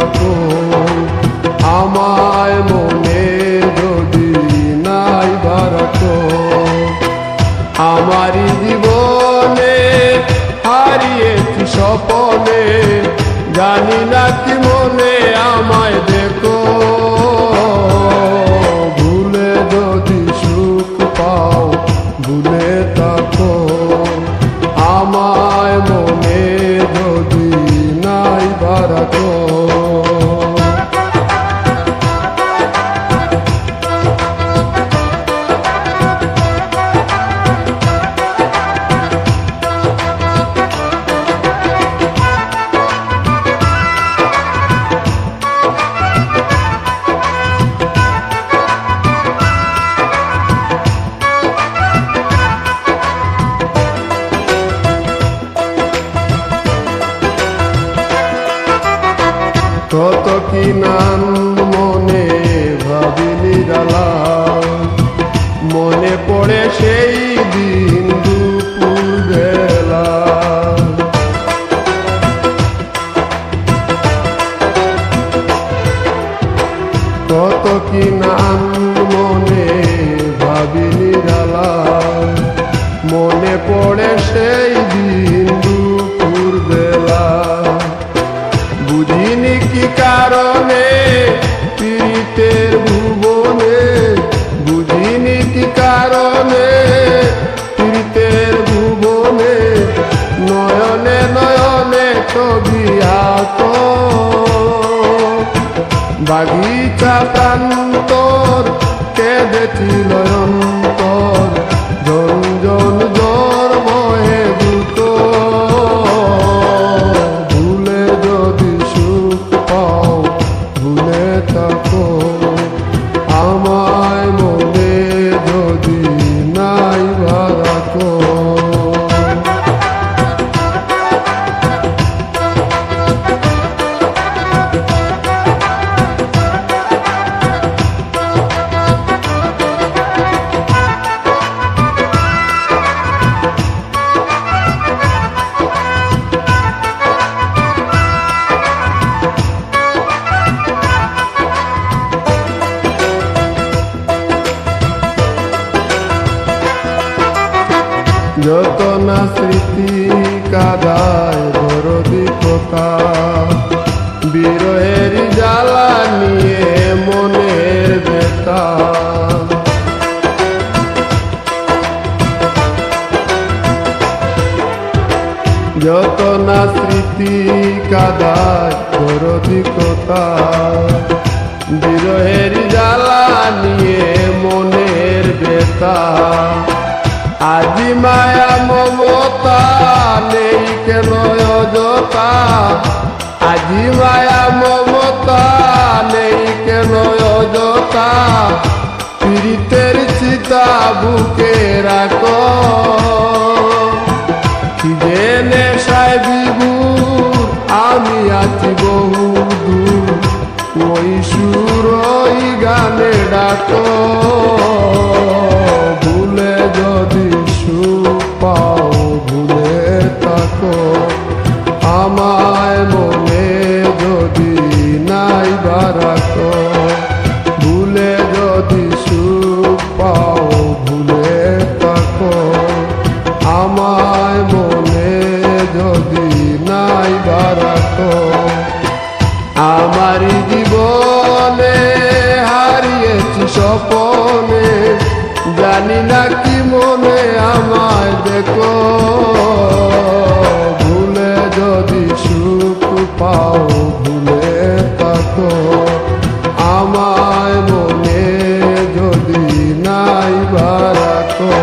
রাখো, আমায় মনে যদি নাই রাখো। আমারই জীবনে হারিয়েছি স্বপনে, জানি না কি মনে আমায় দেখো। ভুলে যদি সুখ পাও ভুলে থাকো, আমায় মনে যদি নাই রাখো। কত কি নাম মনে ভাবিনি জ্বালা, মনে পড়ে সেই দিন দুপুর বেলা। কত কি নাম মনে ভাবিনি জ্বালা, মনে পড়ে সেই দিন দুপুর বেলা। বুঝিনি কি কারণে পীড়িতের ভুবনে, বুঝিনি কি কারণে পীড়িতের ভুবনে, নয়নে নয়নে ছবি আঁকো। বাগিচা প্রান্তর কেঁদেছিল অন্তর, ঝনঝন জ্বর বহে দ্রুত। ভুলে যদি সুখ পাও ভুলে থাকো, আমায় মনে যদি নাই রাখো। যত না স্মৃতি কাদায় দরদি কথা, বিরহের জ্বালা নিয়ে মনের ব্যথা। যত না স্মৃতি কাদায় দরদি কথা, বিরহের জ্বালা নিয়ে মনের ব্যথা। আজি মায়া মমতা নেই কেন অযথা, আজি মায়া মমতা নেই কেন অযথা। পীড়িতের চিতা বুকে রাখো, যে নেশায় বিভোর আমি আছি বহু দূর, ওই সুর ওই গানে ডাকো। ভুলে যদি সুখ পাও ভুলে থাকো, আমায় মনে যদি নাই রাখো। ভুলে যদি সুখ পাও ভুলে থাকো, আমায় মনে যদি নাই রাখো। আমারই জীবনে হারিয়েছি স্বপনে, জানি না কি মনে আমায় দেখো। ভুলে যদি সুখ পাও ভুলে থাকো, আমায় মনে যদি নাই রাখো।